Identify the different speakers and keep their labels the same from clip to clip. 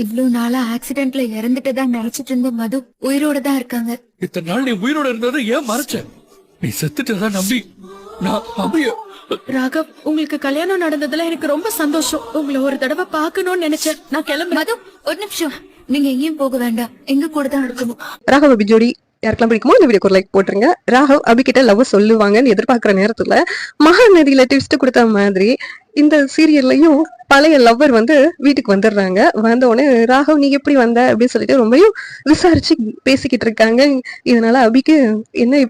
Speaker 1: இவ்ளோ நாளா ஆக்சிடென்ட்ல இறந்துட்டதா நினைச்சிட்டு இருந்த மது உயிரோட தான் இருக்காங்க.
Speaker 2: இத்தனை நாள் நீ உயிரோட இருந்ததை ஏன் மறைச்ச? நீ செத்துட்டதா நம்பி நான் அபிய
Speaker 3: ராகவ், உங்களுக்கு கல்யாணம் நடந்ததுல எனக்கு ரொம்ப சந்தோஷம். உங்களை ஒரு தடவை பார்க்கணும்னு நினைச்சேன். நான் கிளம்புறேன்.
Speaker 1: மது ஒரு நிமிஷம், நீங்க எங்கேயும் போக வேண்டாம், எங்க கூட தான் இருக்கணும்.
Speaker 4: ராகவ் அபி ஜோடி யாருக்கெல்லாம் பிடிக்குமோ இந்த வீடியோக்கு ஒரு லைக் போட்டுருங்க. ராகவ் அபி கிட்ட லவ் சொல்லுவாங்கன்னு எதிர்பார்க்கிற நேரத்துல மகாநதியில ட்விஸ்ட் கொடுத்த மாதிரி இந்த சீரியல்லையும் பழைய லவ்வர் வந்து வீட்டுக்கு வந்துடுறாங்க. வந்த உடனே ராகவ் நீ எப்படி வந்த அப்படின்னு சொல்லிட்டு ரொம்பவும் விசாரிச்சு பேசிக்கிட்டு இருக்காங்க. இதனால அபிக்கு என்ன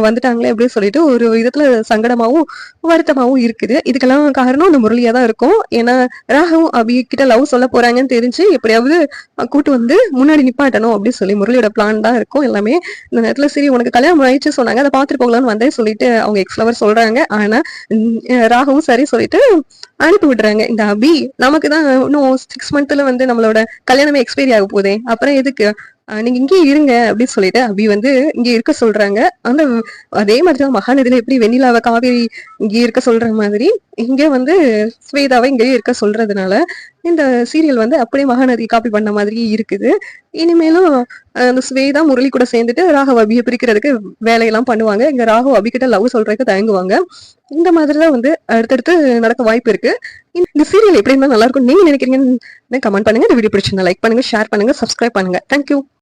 Speaker 4: வந்துட்டாங்களே அப்படின்னு சொல்லிட்டு ஒரு விதத்துல சங்கடமாவும் வருத்தமாவும் இருக்குது. இதுக்கெல்லாம் காரணம் அந்த முரளியா தான் இருக்கும். ஏன்னா ராகவ் அபி கிட்ட லவ் சொல்ல போறாங்கன்னு தெரிஞ்சு எப்படியாவது கூட்டு வந்து முன்னாடி நிப்பாட்டணும் அப்படின்னு சொல்லி முரளியோட பிளான் தான் இருக்கும் எல்லாமே. இந்த நேரத்துல சரி உனக்கு கல்யாணம் ஆயிடுச்சு சொன்னாங்க, அதை பாத்துட்டு போகலான்னு வந்தேன் சொல்லிட்டு அவங்க எக்ஸ் லவர் சொல்றாங்க. ஆனா ராகவும் சரி சொல்லிட்டு அனுப்பி விடுறாங்க. இந்த அபி நமக்கு தான் இன்னும் 6 மந்த்ல வந்து நம்மளோட கல்யாணமே எக்ஸ்பைரி ஆக போதே, அப்புறம் எதுக்கு நீங்க இங்கே இருங்க அப்படின்னு சொல்லிட்டு அபி வந்து இங்க இருக்க சொல்றாங்க. அந்த அதே மாதிரிதான் மகாநதியில எப்படி வெண்ணிலாவை காவேரி இங்க இருக்க சொல்ற மாதிரி இங்க வந்து ஸ்வேதாவை இங்கேயே இருக்க சொல்றதுனால இந்த சீரியல் வந்து அப்படியே மகாநதி காப்பி பண்ண மாதிரி இருக்குது. இனிமேலும் அந்த ஸ்வேதா முரளி கூட சேர்ந்துட்டு ராகவ் அபியை பிரிக்கிறதுக்கு வேலையெல்லாம் பண்ணுவாங்க. இங்க ராகவ் அபி கிட்ட லவ் சொல்றதுக்கு தயங்குவாங்க. இந்த மாதிரிதான் வந்து அடுத்தடுத்து நடக்க வாய்ப்பு இருக்கு. இந்த சீரியல் எப்படி இருந்தா நல்லா இருக்கும் நீங்க நினைக்கிறீங்கன்னு கமெண்ட் பண்ணுங்க. இந்த வீடியோ பிடிச்சிருந்தா லைக் பண்ணுங்க, ஷேர் பண்ணுங்க, சப்ஸ்கிரைப் பண்ணுங்க. தேங்க்யூ.